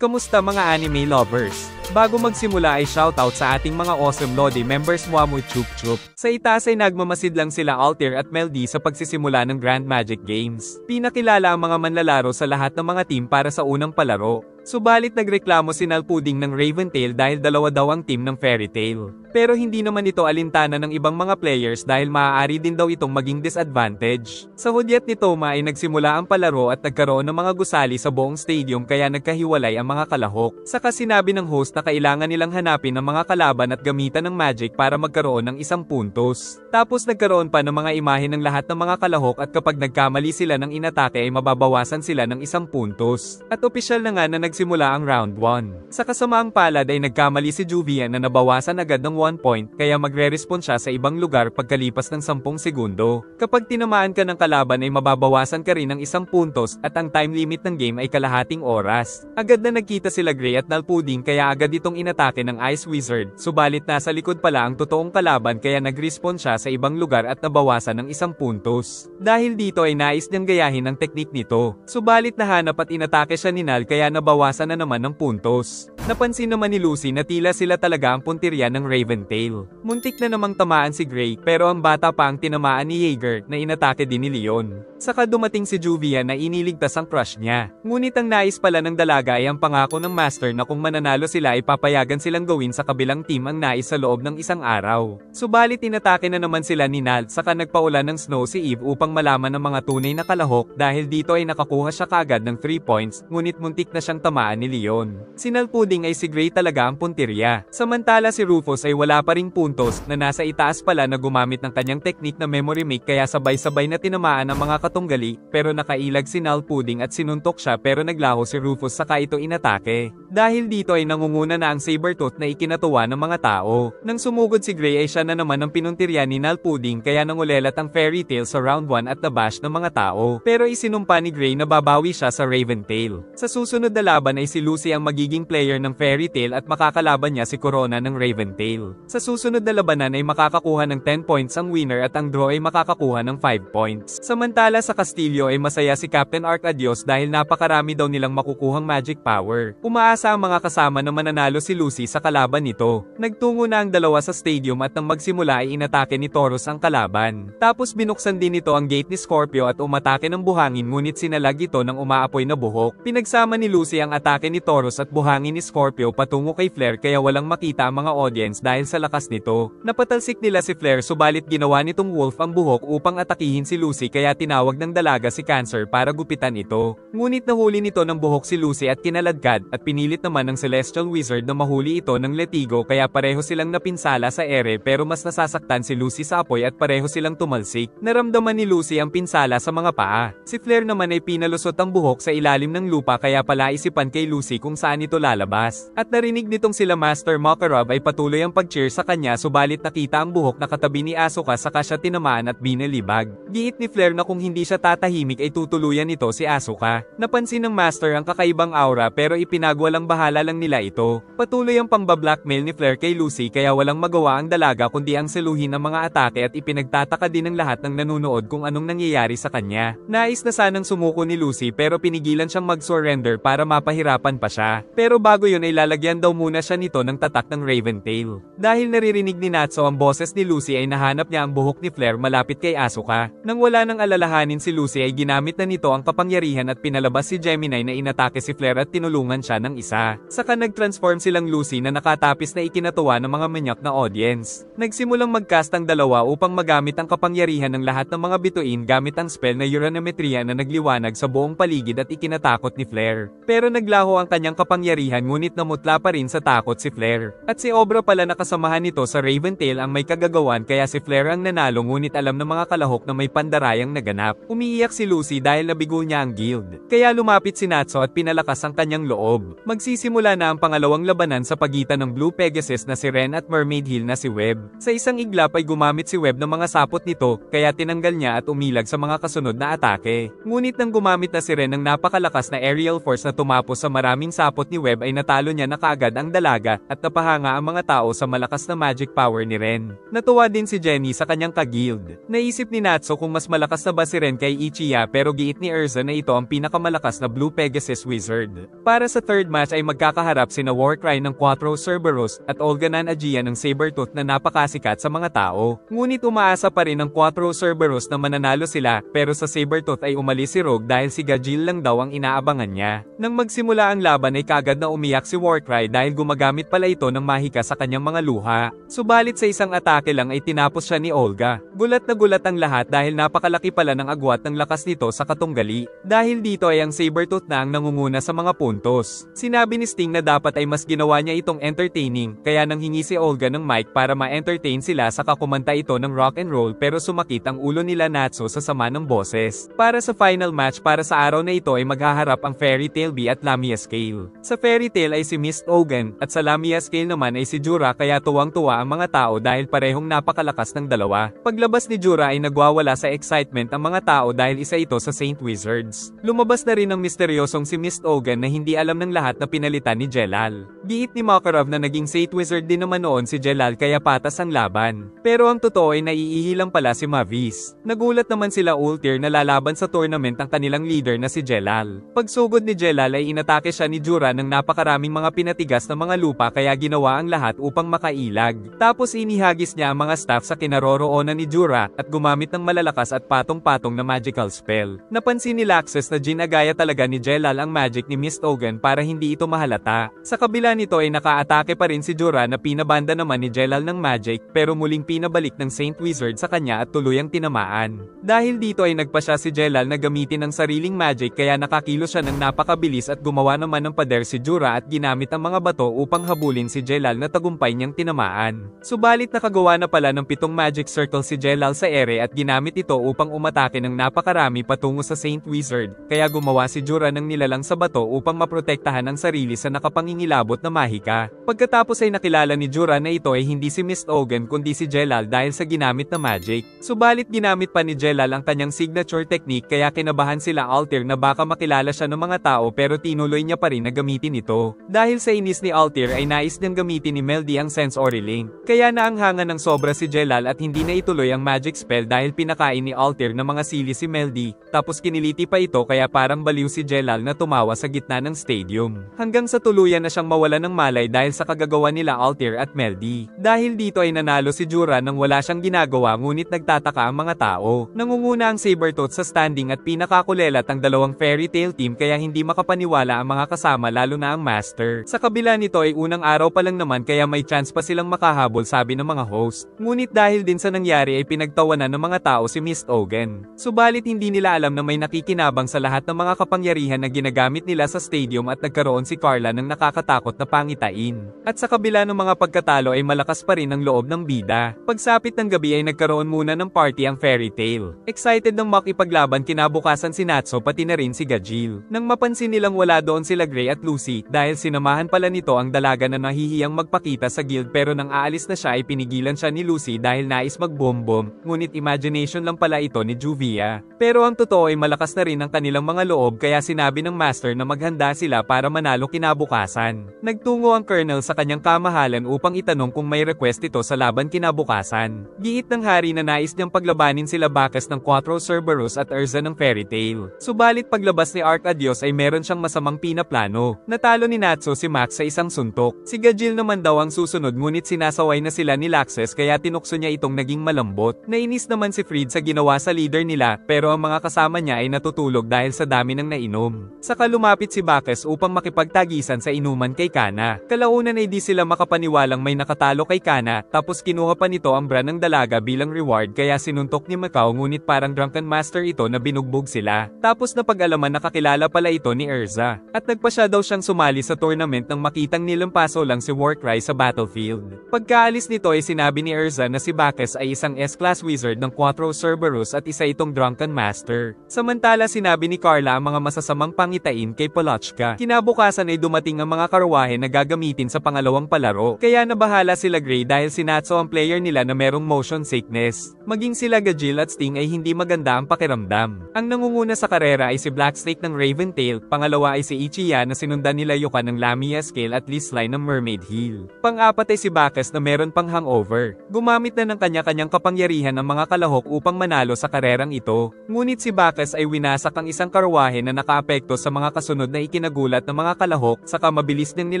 Kamusta mga anime lovers? Bago magsimula ay shoutout sa ating mga awesome Lodi members Muamu Chup Chup. Sa itaas ay nagmamasid lang sila Altair at Meldy sa pagsisimula ng Grand Magic Games. Pinakilala ang mga manlalaro sa lahat ng mga team para sa unang palaro. Subalit nagreklamo si Nal Pudding ng Raventail dahil dalawa daw ang team ng Fairy Tail. Pero hindi naman ito alintana ng ibang mga players dahil maaari din daw itong maging disadvantage. Sa hudyat ni Toma ay nagsimula ang palaro at nagkaroon ng mga gusali sa buong stadium kaya nagkahiwalay ang mga kalahok. Saka sinabi ng host na kailangan nilang hanapin ang mga kalaban at gamitan ng magic para magkaroon ng isang puntos. Tapos nagkaroon pa ng mga imahe ng lahat ng mga kalahok at kapag nagkamali sila ng inatake ay mababawasan sila ng isang puntos. At opisyal na nga na nagsimula ang round 1. Sa kasamaang palad ay nagkamali si Juvian na nabawasan agad ng 1 point kaya magre-respawn siya sa ibang lugar pagkalipas ng 10 segundo. Kapag tinamaan ka ng kalaban ay mababawasan ka rin ng isang puntos at ang time limit ng game ay kalahating oras. Agad na nagkita sila Gray at Nal Pudding kaya agad itong inatake ng Ice Wizard, subalit nasa likod pala ang totoong kalaban kaya nag-respawn siya sa ibang lugar at nabawasan ng isang puntos. Dahil dito ay nais niyang gayahin ang teknik nito, subalit nahanap at inatake siya ni Nal kaya nabawasan na naman ng puntos. Napansin naman ni Lucy na tila sila talaga ang puntirya ng Raventail. Muntik na namang tamaan si Gray pero ang bata pa ang tinamaan ni Jaeger na inatake din ni Leon. Saka dumating si Juvian na iniligtas ang crush niya. Ngunit ang nais pala ng dalaga ay ang pangako ng master na kung mananalo sila ay papayagan silang gawin sa kabilang team ang nais sa loob ng isang araw. Subalit inatake na naman sila ni Nal saka nagpaulan ng snow si Eve upang malaman ang mga tunay na kalahok dahil dito ay nakakuha siya kaagad ng 3 points ngunit muntik na siyang tamaan ni Leon. Si Nal Pudding ay si Gray talaga ang puntirya. Samantala si Rufus ay wala pa ring puntos na nasa itaas pala na gumamit ng kanyang teknik na memory make kaya sabay-sabay na tinamaan ang mga katunggali pero nakailag si Nal Pudding at sinuntok siya pero naglaho si Rufus saka ito inatake. Dahil dito ay nangunguna na ang Sabertooth na ikinatuwa ng mga tao. Nang sumugod si Gray ay siya na naman ang pinuntirya ni Nal Pudding kaya nangulelat ang Fairy Tail sa round 1 at nabash ng mga tao. Pero isinumpa ni Gray na babawi siya sa Raventail. Sa susunod na laban ay si Lucy ang magiging player ng Fairy Tail at makakalaban niya si Corona ng Raventail. Sa susunod na labanan ay makakakuha ng 10 points ang winner at ang draw ay makakakuha ng 5 points. Samantala sa Castillo ay masaya si Captain Arcadios dahil napakarami daw nilang makukuhang magic power. Umaasa ang mga kasama na mananalo si Lucy sa kalaban nito. Nagtungo na ang dalawa sa stadium at nang magsimula ay inatake ni Taurus ang kalaban. Tapos binuksan din ito ang gate ni Scorpio at umatake ng buhangin ngunit sinalag ito ng umaapoy na buhok. Pinagsama ni Lucy ang atake ni Taurus at buhangin ni Scorpio patungo kay Flare kaya walang makita ang mga audience dahil sa lakas nito. Napatalsik nila si Flare subalit ginawa nitong wolf ang buhok upang atakihin si Lucy kaya tinawag ng dalaga si Cancer para gupitan ito. Ngunit nahuli nito ng buhok si Lucy at kinaladkad at pinilit naman ng Celestial Wizard na mahuli ito ng letigo kaya pareho silang napinsala sa ere pero mas nasasaktan si Lucy sa apoy at pareho silang tumalsik. Naramdaman ni Lucy ang pinsala sa mga paa. Si Flare naman ay pinalusot ang buhok sa ilalim ng lupa kaya palaisipan kay Lucy kung saan ito lalabas. At narinig nitong sila Master Makarov ay patuloy ang pag-cheer sa kanya subalit nakita ang buhok na katabi ni Asuka saka siya tinamaan at binalibag. Giit ni Flare na kung hindi siya tatahimik ay tutuluyan nito si Asuka. Napansin ng Master ang kakaibang aura pero ipinagwalang bahala lang nila ito. Patuloy ang pambablackmail ni Flare kay Lucy kaya walang magawa ang dalaga kundi ang seluhin ang mga atake at ipinagtataka din ng lahat ng nanunood kung anong nangyayari sa kanya. Nais na sanang sumuko ni Lucy pero pinigilan siyang mag-surrender para mapahirapan pa siya. Pero bago yun ay lalagyan daw muna siya nito ng tatak ng Raventail. Dahil naririnig ni Natsu ang boses ni Lucy ay nahanap niya ang buhok ni Flare malapit kay Asuka. Nang wala nang alalahanin si Lucy ay ginamit na nito ang kapangyarihan at pinalabas si Gemini na inatake si Flare at tinulungan siya ng isa. Saka nag-transform silang Lucy na nakatapis na ikinatuwa ng mga manyak na audience. Nagsimulang mag-cast ang dalawa upang magamit ang kapangyarihan ng lahat ng mga bituin gamit ang spell na Uranometria na nagliwanag sa buong paligid at ikinatakot ni Flare. Pero naglaho ang kanyang kapangyarihan ngunit namutla pa rin sa takot si Flare. At si Obra pala nakasamahan nito sa Raventail ang may kagagawan kaya si Flare ang nanalo ngunit alam ng mga kalahok na may pandarayang naganap. Umiiyak si Lucy dahil nabigo niya ang guild. Kaya lumapit si Natsu at pinalakas ang kanyang loob. Magsisimula na ang pangalawang labanan sa pagitan ng Blue Pegasus na si Ren at Mermaid Hill na si Web. Sa isang iglap ay gumamit si Web ng mga sapot nito kaya tinanggal niya at umilag sa mga kasunod na atake. Ngunit nang gumamit na si Ren ng napakalakas na aerial force na tumapos sa maraming sapot ni Web ay natalo niya na kaagad ang dalaga at napahanga ang mga tao sa malakas na magic power ni Ren. Natuwa din si Jenny sa kanyang ka-guild. Naisip ni Natsu kung mas malakas na ba si Ren kay Ichiya pero giit ni Erza na ito ang pinakamalakas na Blue Pegasus Wizard. Para sa third match match ay magkakaharap sina Warcry ng Quattro Cerberus at Olganan Aegean ng Sabertooth na napakasikat sa mga tao. Ngunit umaasa pa rin ang Quattro Cerberus na mananalo sila, pero sa Sabertooth ay umalis si Rogue dahil si Gajeel lang daw ang inaabangan niya. Nang magsimula ang laban ay kagad na umiyak si Warcry dahil gumagamit pala ito ng mahika sa kanyang mga luha. Subalit sa isang atake lang ay tinapos siya ni Olga. Gulat na gulat ang lahat dahil napakalaki pala ng agwat ng lakas nito sa katunggali. Dahil dito ay ang Sabertooth na ang nangunguna sa mga puntos. Sinabi ni Sting na dapat ay mas ginawa niya itong entertaining, kaya nang hingi si Olga ng mic para ma-entertain sila sa kakumanta ito ng rock and roll, pero sumakit ang ulo nila Natsu sa sama ng boses. Para sa final match para sa araw na ito ay maghaharap ang Fairy Tail B at Lamia Scale. Sa Fairy Tail ay si Mist Ogan, at sa Lamia Scale naman ay si Jura, kaya tuwang-tuwa ang mga tao dahil parehong napakalakas ng dalawa. Paglabas ni Jura ay nagwawala sa excitement ang mga tao dahil isa ito sa Saint Wizards. Lumabas na rin ang misteryosong si Mist Ogan na hindi alam ng lahat na pinalitan ni Jelal. Giit ni Makarov na naging Saint Wizard din naman noon si Jelal kaya patas ang laban. Pero ang totoo ay naiihi lang pala si Mavis. Nagulat naman sila Ultir na lalaban sa tournament ang kanilang leader na si Jelal. Pagsugod ni Jelal ay inatake siya ni Jura ng napakaraming mga pinatigas na mga lupa kaya ginawa ang lahat upang makailag. Tapos inihagis niya ang mga staff sa kinaroroonan ni Jura at gumamit ng malalakas at patong-patong na magical spell. Napansin ni Laxus na ginagaya talaga ni Jelal ang magic ni Mist Ogan para hindi ito mahalata. Sa kabila nito ay nakaatake pa rin si Jura na pinabanda naman ni Jelal ng magic, pero muling pinabalik ng Saint Wizard sa kanya at tuluyang tinamaan. Dahil dito ay nagpasya si Jelal na gamitin ang sariling magic kaya nakakilos siya ng napakabilis at gumawa naman ng pader si Jura at ginamit ang mga bato upang habulin si Jelal na tagumpay niyang tinamaan. Subalit nakagawa na pala ng 7 magic circle si Jelal sa ere at ginamit ito upang umatake ng napakarami patungo sa Saint Wizard, kaya gumawa si Jura ng nilalang sa bato upang maprotektahan ang sarili sa nakapangingilabot na mahika. Pagkatapos ay nakilala ni Jura na ito ay hindi si Mist Ogan kundi si Jelal dahil sa ginamit na magic. Subalit ginamit pa ni Jelal ang kanyang signature technique kaya kinabahan sila Altair na baka makilala siya ng mga tao, pero tinuloy niya pa rin na gamitin ito. Dahil sa inis ni Altair ay nais niyang gamitin ni Meldy ang Sensory Link. Kaya naanghangan ng sobra si Jelal at hindi na ituloy ang magic spell dahil pinakain ni Altair ng mga sili si Meldy. Tapos kiniliti pa ito kaya parang baliw si Jelal na tumawa sa gitna ng stadium. Hanggang sa tuluyan na siyang mawala ng malay dahil sa kagagawa nila Altair at Meldy. Dahil dito ay nanalo si Jura nang wala siyang ginagawa, ngunit nagtataka ang mga tao. Nangunguna ang Sabertooth sa standing at pinakakulelat ang dalawang Fairy Tail team kaya hindi makapaniwala ang mga kasama lalo na ang Master. Sa kabila nito ay unang araw pa lang naman kaya may chance pa silang makahabol, sabi ng mga host. Ngunit dahil din sa nangyari ay pinagtawanan ng mga tao si Mist Ogan. Subalit hindi nila alam na may nakikinabang sa lahat ng mga kapangyarihan na ginagamit nila sa stadium at nagkaroon si Carla ng nakakatakot na pangitain. At sa kabila ng mga pagkatalo ay malakas pa rin ang loob ng bida. Pagsapit ng gabi ay nagkaroon muna ng party ang Fairy Tail. Excited ng makipaglaban kinabukasan si Natsu pati na rin si Gajeel. Nang mapansin nilang wala doon sila Gray at Lucy dahil sinamahan pala nito ang dalaga na nahihiyang magpakita sa guild, pero nang aalis na siya ay pinigilan siya ni Lucy dahil nais mag-boom-boom, ngunit imagination lang pala ito ni Juvia. Pero ang totoo ay malakas na rin ang kanilang mga loob kaya sinabi ng Master na maghanda sila para manalo kinabukasan. Nagtungo ang Colonel sa kanyang kamahalan upang itanong kung may request ito sa laban kinabukasan. Giit ng hari na nais niyang paglabanin sila Bacchus ng Quattro Cerberus at Urza ng Fairy Tail. Subalit paglabas ni Arcadios ay meron siyang masamang pinaplano. Natalo ni Natsu si Max sa isang suntok. Si Gajeel naman daw ang susunod, ngunit sinasaway na sila ni Laxus kaya tinukso niya itong naging malambot. Nainis naman si Fried sa ginawa sa leader nila, pero ang mga kasama niya ay natutulog dahil sa dami ng nainom. Saka lumapit si Bacchus upang makipagtagisan sa inuman kay Kana. Kalaunan ay di sila makapaniwalang may nakatalo kay Kana, tapos kinuha pa nito ang bra ng dalaga bilang reward kaya sinuntok ni Macau, ngunit parang drunken master ito na binugbog sila. Tapos napag-alaman nakakilala pala ito ni Urza. At nagpa siya daw siyang sumali sa tournament nang makitang nilampaso lang si Warcry sa battlefield. Pagkaalis nito ay sinabi ni Urza na si Bacchus ay isang S-class wizard ng Quattro Cerberus at isa itong drunken master. Samantala sinabi ni Carla ang mga masasamang pangitain kay Polochka. Kinabukasan ay dumating ang mga karwahe karwahe na gagamitin sa pangalawang palaro. Kaya nabahala sila Gray dahil si Natsu ang player nila na merong motion sickness. Maging sila Gajil at Sting ay hindi maganda ang pakiramdam. Ang nangunguna sa karera ay si Blacksnake ng Raventail, pangalawa ay si Ichiya na sinundan nila Yuka ng Lamia Scale at Lislay ng Mermaid Heel. Pang-apat ay si Bacchus na meron pang hangover. Gumamit na ng kanya-kanyang kapangyarihan ang mga kalahok upang manalo sa karerang ito. Ngunit si Bacchus ay winasak ang isang karwahe na nakaapekto sa mga kasunod na ikinagulat ng mga kalahok, saka mabilis niyang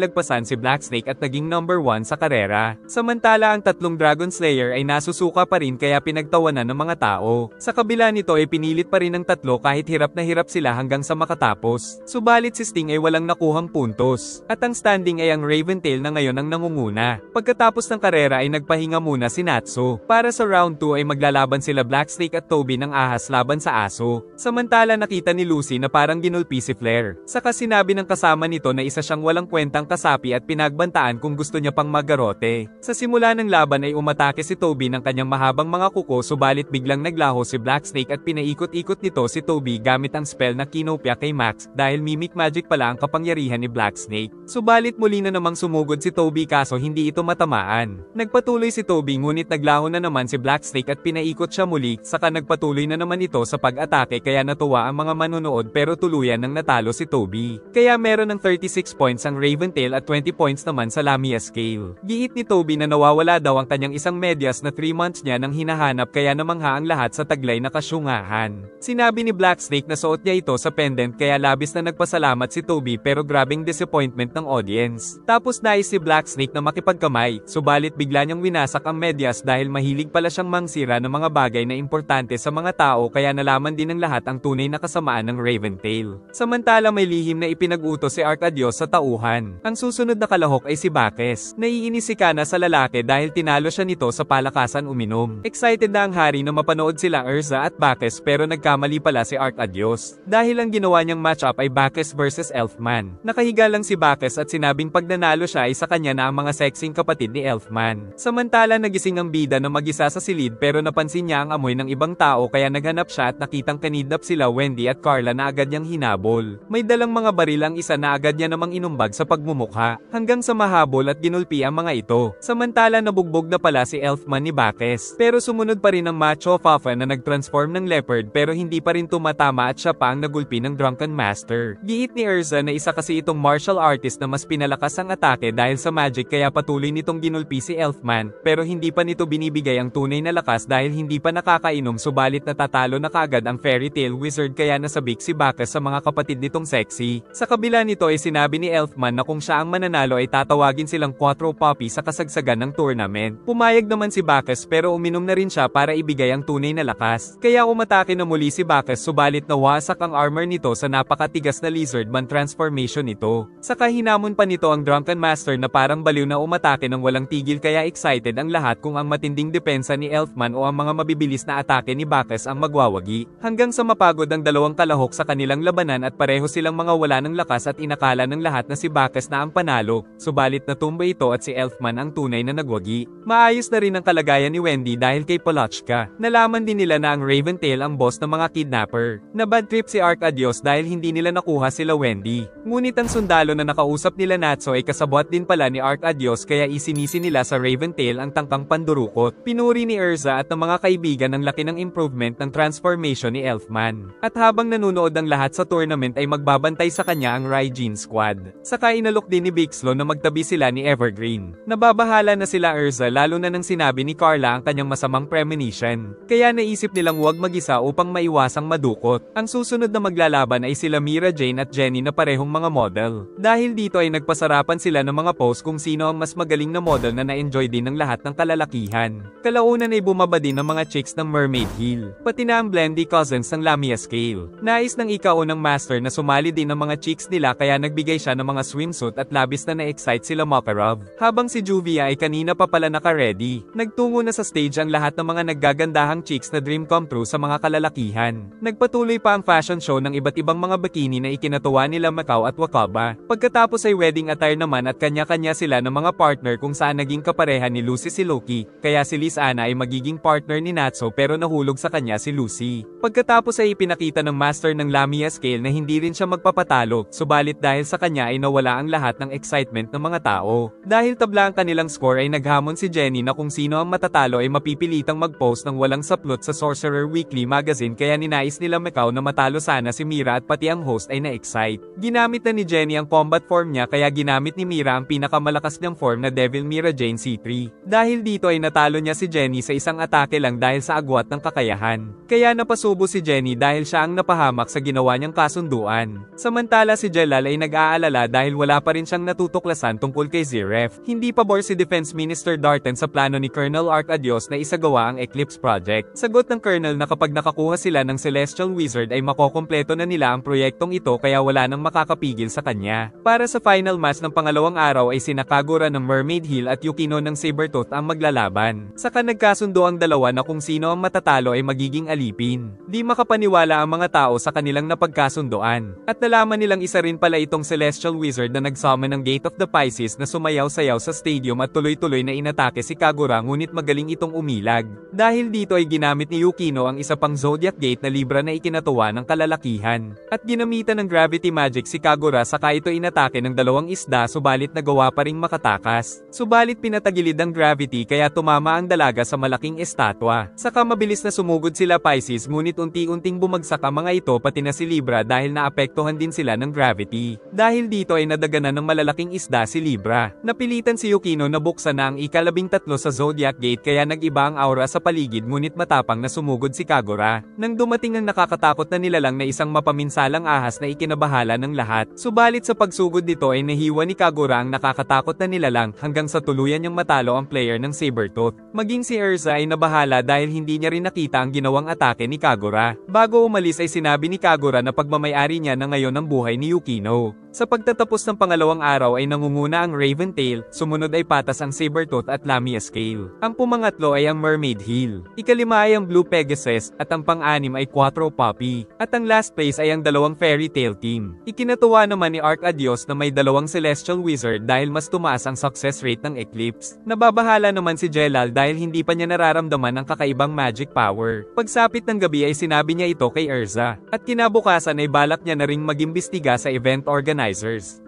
nilagpasan si Blacksnake at naging number 1 sa karera. Samantala ang tatlong Dragon Slayer ay nasusuka pa rin kaya pinagtawanan ng mga tao. Sa kabila nito ay pinilit pa rin ng tatlo kahit hirap na hirap sila hanggang sa makatapos. Subalit si Sting ay walang nakuhang puntos. At ang standing ay ang Raventail na ngayon ang nangunguna. Pagkatapos ng karera ay nagpahinga muna si Natsu. Para sa round 2 ay maglalaban sila Blacksnake at Toby ng ahas laban sa aso. Samantala nakita ni Lucy na parang ginulpi si Flare. Saka sinabi ng kasama nito na isa siyang walang kwentang kasapi at pinagbantaan kung gusto niya pang magarote. Sa simula ng laban ay umatake si Toby ng kanyang mahabang mga kuko subalit biglang naglaho si Blacksnake at pinaikot-ikot nito si Toby gamit ang spell na kinopya kay Max dahil mimic magic pala ang kapangyarihan ni Blacksnake. Subalit muli na namang sumugod si Toby kaso hindi ito matamaan. Nagpatuloy si Toby ngunit naglaho na naman si Blacksnake at pinaikot siya muli, saka nagpatuloy na naman ito sa pag-atake kaya natuwa ang mga manonood pero tuluyan nang natalo si Toby. Kaya meron ng 36 points ang Raventail at 20 points naman sa Lamia Scale. Giit ni Toby na nawawala daw ang kanyang isang medyas na 3 months niya nang hinahanap kaya namangha ang lahat sa taglay na kasyungahan. Sinabi ni Blacksnake na suot niya ito sa pendant kaya labis na nagpasalamat si Toby pero grabing disappointment ng audience. Tapos nais si Blacksnake na makipagkamay, subalit bigla niyang winasak ang medyas dahil mahilig pala siyang mangsira ng mga bagay na importante sa mga tao kaya nalaman din ng lahat ang tunay na kasamaan ng Raventail. Samantala may lihim na ipinag-utos si Arcadios sa tauhan. Ang susunod na kalahok ay si Bacchus. Naiinis si Kana sa lalaki dahil tinalo siya nito sa palakasan uminom. Excited na ang hari na mapanood sila Urza at Bacchus pero nagkamali pala si Arcadios. Dahil ang ginawa niyang matchup ay Bacchus versus Elfman. Nakahiga lang si Bacchus at sinabing pag nanalo siya ay sa kanya na ang mga sexing kapatid ni Elfman. Samantala nagising ang bida na mag-isa sa silid pero napansin niya ang amoy ng ibang tao kaya naghanap siya at nakitang kanidnap sila Wendy at Carla na agad niyang hinabol. May dalang mga baril ang isa na agad niya namang inumbag sa pagmumukha hanggang sa mahabol at ginulpi ang mga ito. Samantala nabugbog na pala si Elfman ni Bacchus pero sumunod pa rin ang Macho Fafa na nag-transform ng leopard pero hindi pa rin tumatama at siya pa ang nagulpi ng Drunken Master. Giit ni Urza na isa kasi itong martial artist na mas pinalakas ang atake dahil sa magic kaya patuloy nitong ginulpi si Elfman pero hindi pa nito binibigay ang tunay na lakas dahil hindi pa nakakainom subalit natatalo na kaagad ang Fairy Tail Wizard kaya nasabik si Bacchus sa mga kapatid nitong sexy. Sa kabila nito ay sinabi ni Elfman na kung siya ang mananalo ay tatawagin silang 4 puppy sa kasagsagan ng tournament. Pumayag naman si Bacchus pero uminom na rin siya para ibigay ang tunay na lakas. Kaya umatake na muli si Bacchus subalit nawasak ang armor nito sa napakatigas na lizardman transformation nito. Saka hinamon pa nito ang Drunken Master na parang baliw na umatake ng walang tigil kaya excited ang lahat kung ang matinding depensa ni Elfman o ang mga mabibilis na atake ni Bacchus ang magwawagi. Hanggang sa mapagod ang dalawang kalahok sa kanilang labanan at pareho silang mga wala ng lakas at inakala ng lahat na si Bacchus na ang panalo, subalit natumba ito at si Elfman ang tunay na nagwagi. Maayos na rin ang kalagayan ni Wendy dahil kay Polochka. Nalaman din nila na ang Raventail ang boss ng mga kidnapper. Na bad trip si Arcadios dahil hindi nila nakuha sila Wendy. Ngunit ang sundalo na nakausap nila Natsu ay kasabwat din pala ni Arcadios kaya isinisi nila sa Raventail ang tangkang pandurukot. Pinuri ni Urza at ng mga kaibigan ang laki ng improvement ng transformation ni Elfman. At habang nanunood ang lahat sa tournament ay magbabantay sa kanya ang Raijin Squad. Saka inalok din ni Bixlo na magtabi sila ni Evergreen. Nababahala na sila Urza lalo na nang sinabi ni Carla ang kanyang masamang premonition. Kaya naisip nilang huwag mag-isa upang maiwasang madukot. Ang susunod na maglalaban ay sila Mira Jane at Jenny na parehong mga model. Dahil dito ay nagpasarapan sila ng mga post kung sino ang mas magaling na model na na-enjoy din ng lahat ng kalalakihan. Kalaunan ay bumaba din ng mga chicks ng Mermaid Heel. Pati na ang Blendy Cousins ng Lamia Scale. Nais ng ikaunang master na sumali din ng mga chicks nila kaya nagbigay siya ng mga swimsuit at labis na na-excite sila Makarov. Habang si Juvia ay kanina pa pala naka-ready. Nagtungo na sa stage ang lahat ng mga naggagandahang chicks na dream come true sa mga kalalakihan. Nagpatuloy pa ang fashion show ng iba't ibang mga bikini na ikinatuwa nila Macau at Wakaba. Pagkatapos ay wedding attire naman at kanya-kanya sila ng mga partner kung saan naging kapareha ni Lucy si Loki, kaya si Liz Anna ay magiging partner ni Natsu pero nahulog sa kanya si Lucy. Pagkatapos ay ipinakita ng master ng Lamia Scale na hindi rin siya magpapatalo, subalit dahil sa kanya ay nawala ang lahat lahat ng excitement ng mga tao. Dahil tabla ang kanilang score ay naghamon si Jenny na kung sino ang matatalo ay mapipilitang mag-post ng walang saplot sa Sorcerer Weekly magazine kaya ninais nila Macau na matalo sana si Mira at pati ang host ay na-excite. Ginamit na ni Jenny ang combat form niya kaya ginamit ni Mira ang pinakamalakas niyang form na Devil Mira Jane C3. Dahil dito ay natalo niya si Jenny sa isang atake lang dahil sa agwat ng kakayahan. Kaya napasubo si Jenny dahil siya ang napahamak sa ginawa niyang kasunduan. Samantala si Jelal ay nag-aalala dahil wala pa rin siyang natutuklasan tungkol kay Zeref. Hindi pabor si Defense Minister Darten sa plano ni Colonel Arcadios na isagawa ang Eclipse Project. Sagot ng Colonel na kapag nakakuha sila ng Celestial Wizard ay makokompleto na nila ang proyektong ito kaya wala nang makakapigil sa kanya. Para sa final match ng pangalawang araw ay sina Kagura ng Mermaid Hill at Yukino ng Sabertooth ang maglalaban. Saka nagkasundo ang dalawa na kung sino ang matatalo ay magiging alipin. Di makapaniwala ang mga tao sa kanilang napagkasundoan. At nalaman nilang isa rin pala itong Celestial Wizard na nagsummon ng Gate of the Pisces na sumayaw-sayaw sa stadium at tuloy-tuloy na inatake si Kagura ngunit magaling itong umilag. Dahil dito ay ginamit ni Yukino ang isa pang Zodiac Gate na libra na ikinatuwa ng kalalakihan. At ginamitan ng Gravity Magic si Kagura saka ito inatake ng dalawang isda subalit nagawa pa ring makatakas. Subalit pinatagilid ang gravity kaya tumama ang dalaga sa malaking estatwa. Saka mabilis na sumugod sila Pisces ngunit unti-unting bumagsak ang mga ito pati na si Libra dahil naapektuhan din sila ng gravity. Dahil dito ay nadaganan ng malalaking isda si Libra. Napilitan si Yukino na buksan na ang ika-13 sa Zodiac Gate kaya nag-iba ang aura sa paligid ngunit matapang na sumugod si Kagura. Nang dumating ang nakakatakot na nilalang na isang mapaminsalang ahas na ikinabahala ng lahat. Subalit sa pagsugod nito ay nahiwa ni Kagura ang nakakatakot na nilalang hanggang sa tuluyan niyang matalo ang player ng Sabertooth. Maging si Erza ay nabahala dahil hindi niya rin nakita ang ginawang atake ni Kagura. Bago umalis ay sinabi ni Kagura na pagmamayari niya na ngayon ang buhay ni Yukino. Sa pagtatapos ng pangalawang araw ay nangunguna ang Raventail, sumunod ay patas ang Sabertooth at Lamia Scale. Ang pumangatlo ay ang Mermaid Hill. Ikalima ay ang Blue Pegasus at ang pang-anim ay Quattro Poppy. At ang last place ay ang dalawang Fairy Tail team. Ikinatuwa naman ni Arcadios na may dalawang Celestial Wizard dahil mas tumaas ang success rate ng Eclipse. Nababahala naman si Jelal dahil hindi pa niya nararamdaman ang kakaibang magic power. Pagsapit ng gabi ay sinabi niya ito kay Erza. At kinabukasan ay balak niya na ring mag-imbestiga sa event organizers.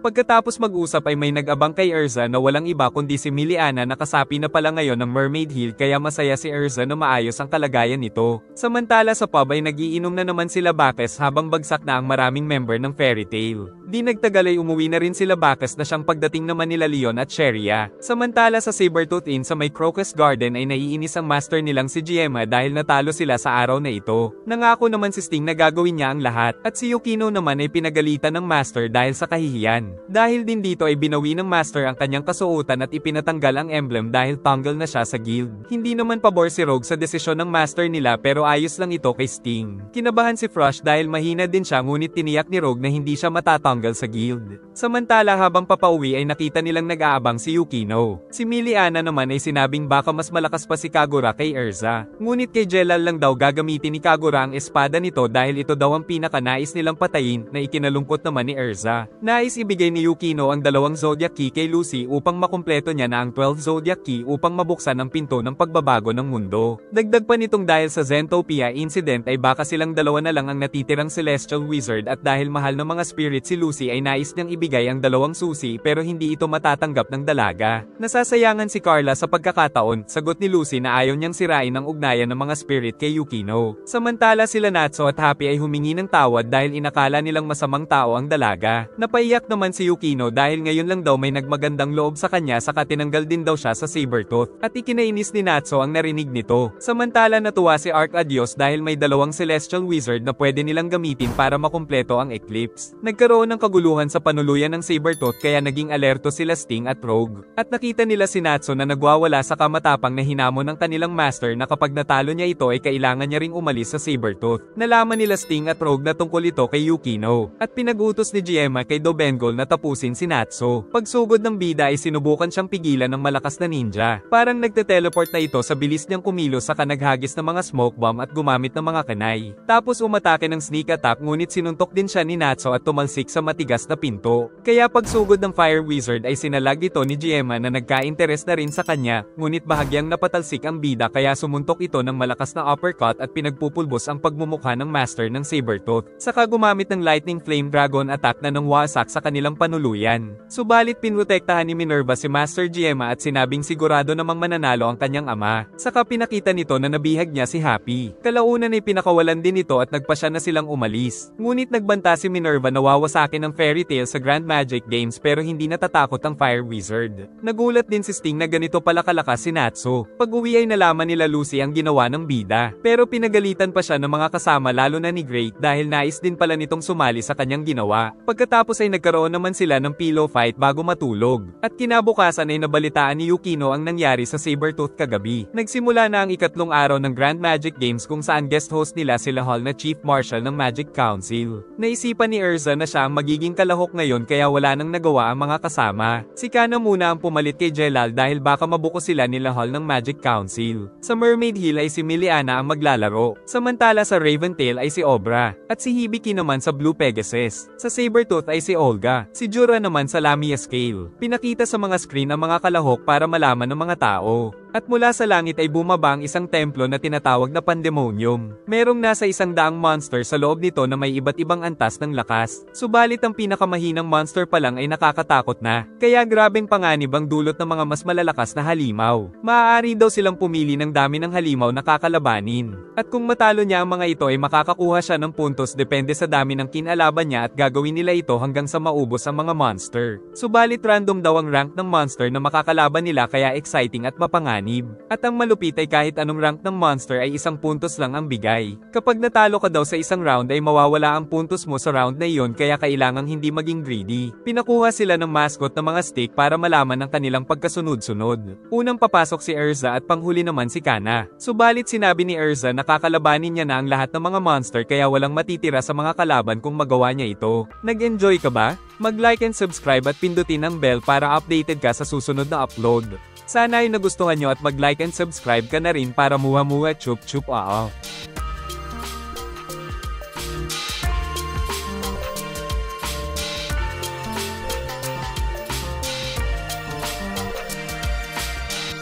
Pagkatapos mag-usap ay may nag-abang kay Erza na walang iba kundi si Miliana na kasapi na pala ngayon ng Mermaid Hill kaya masaya si Erza na maayos ang kalagayan nito. Samantala sa pub ay nagiinom na naman sila Bacchus habang bagsak na ang maraming member ng Fairy Tail. Di nagtagal ay umuwi na rin sila Bacchus na siyang pagdating naman nila Leon at Sheria. Samantala sa Sabertooth Inn sa may Crocus Garden ay naiinis ang master nilang si Gemma dahil natalo sila sa araw na ito. Nangako naman si Sting na gagawin niya ang lahat at si Yukino naman ay pinagalitan ng master dahil sa kahihiyan. Dahil din dito ay binawi ng master ang kanyang kasuotan at ipinatanggal ang emblem dahil tanggal na siya sa guild. Hindi naman pabor si Rogue sa desisyon ng master nila pero ayos lang ito kay Sting. Kinabahan si Frosh dahil mahina din siya ngunit tiniyak ni Rogue na hindi siya matatanggal sa guild. Samantala habang papauwi ay nakita nilang nag-aabang si Yukino. Si Miliana naman ay sinabing baka mas malakas pa si Kagura kay Erza. Ngunit kay Jelal lang daw gagamitin ni Kagura ang espada nito dahil ito daw ang pinakanais nilang patayin na ikinalungkot naman ni Erza. Nais ibigay ni Yukino ang dalawang Zodiac Key kay Lucy upang makumpleto niya na ang 12 Zodiac Key upang mabuksan ang pinto ng pagbabago ng mundo. Dagdag pa nitong dahil sa Zentopia incident ay baka silang dalawa na lang ang natitirang Celestial Wizard at dahil mahal ng mga spirit si Lucy ay nais niyang ibigay ang dalawang susi pero hindi ito matatanggap ng dalaga. Nasasayangan si Carla sa pagkakataon, sagot ni Lucy na ayaw niyang sirain ang ugnayan ng mga spirit kay Yukino. Samantala sila Natsu at Happy ay humingi ng tawad dahil inakala nilang masamang tao ang dalaga. Napaiyak naman si Yukino dahil ngayon lang daw may nagmagandang loob sa kanya saka tinanggal din daw siya sa Sabertooth. At ikinainis ni Natsu ang narinig nito. Samantala natuwa si Arcadios dahil may dalawang Celestial Wizard na pwede nilang gamitin para makumpleto ang Eclipse. Nagkaroon ng kaguluhan sa panuluyan ng Sabertooth kaya naging alerto sila Sting at Rogue. At nakita nila si Natsu na nagwawala sa kamatapang na hinamon ng kanilang master na kapag natalo niya ito ay kailangan niya ring umalis sa Sabertooth. Nalaman nila Sting at Rogue na tungkol ito kay Yukino. At pinag-utos ni Gemma kay Dobengol na tapusin si Natsu. Pagsugod ng bida ay sinubukan siyang pigilan ng malakas na ninja. Parang nagte-teleport na ito sa bilis niyang kumilos saka naghagis ng mga smoke bomb at gumamit ng mga kanay. Tapos umatake ng sneak attack ngunit sinuntok din siya ni Natsu at tumalsik sa matigas na pinto. Kaya pagsugod ng Fire Wizard ay sinalag ito ni Gemma na nagka-interes na rin sa kanya, ngunit bahagyang napatalsik ang bida kaya sumuntok ito ng malakas na uppercut at pinagpupulbos ang pagmumukha ng master ng Sabertooth. Saka gumamit ng Lightning Flame Dragon attack na nang bumasak sa kanilang panuluyan. Subalit pinrotektahan ni Minerva si Master Gemma at sinabing sigurado namang mananalo ang kanyang ama. Saka pinakita nito na nabihag niya si Happy. Kalaunan ay pinakawalan din ito at nagpasya na silang umalis. Ngunit nagbanta si Minerva na wawasakin ng fairy tale sa Grand Magic Games pero hindi natatakot ang Fire Wizard. Nagulat din si Sting na ganito pala kalakas si Natsu. Pag-uwi ay nalaman nila Lucy ang ginawa ng bida. Pero pinagalitan pa siya ng mga kasama lalo na ni Great dahil nais din pala nitong sumali sa kanyang ginawa. Pagkatapos ay nagkaroon naman sila ng pillow fight bago matulog. At kinabukasan ay nabalitaan ni Yukino ang nangyari sa Sabertooth kagabi. Nagsimula na ang ikatlong araw ng Grand Magic Games kung saan guest host nila sila Hall na Chief Marshal ng Magic Council. Naisipan ni Erza na siya ang magiging kalahok ngayon kaya wala nang nagawa ang mga kasama. Si Kana muna ang pumalit kay Jelal dahil baka mabuko sila nila Hall ng Magic Council. Sa Mermaid Hill ay si Miliana ang maglalaro. Samantala sa Raventail ay si Obra. At si Hibiki naman sa Blue Pegasus. Sa Sabertooth ay si Olga. Si Jura naman sa Lamia Scale. Pinakita sa mga screen ang mga kalahok para malaman ng mga tao. At mula sa langit ay bumaba ang isang templo na tinatawag na Pandemonium. Merong nasa 100 monster sa loob nito na may iba't ibang antas ng lakas. Subalit ang pinakamahinang monster pa lang ay nakakatakot na. Kaya grabeng panganib ang dulot ng mga mas malalakas na halimaw. Maaari daw silang pumili ng dami ng halimaw na kakalabanin. At kung matalo niya ang mga ito ay makakakuha siya ng puntos depende sa dami ng kinalaban niya at gagawin nila ito hanggang sa maubos ang mga monster. Subalit random daw ang rank ng monster na makakalaban nila kaya exciting at mapanganib. At ang malupit ay kahit anong rank ng monster ay 1 puntos lang ang bigay. Kapag natalo ka daw sa isang round ay mawawala ang puntos mo sa round na iyon kaya kailangang hindi maging greedy. Pinakuha sila ng mascot na mga stick para malaman ang kanilang pagkasunod-sunod. Unang papasok si Erza at panghuli naman si Kana. Subalit sinabi ni Erza na kakalabanin niya na ang lahat ng mga monster kaya walang matitira sa mga kalaban kung magawa niya ito. Nag-enjoy ka ba? Mag-like and subscribe at pindutin ang bell para updated ka sa susunod na upload. Sana ay nagustuhan nyo at mag-like and subscribe ka na rin para muha-muha chup chup.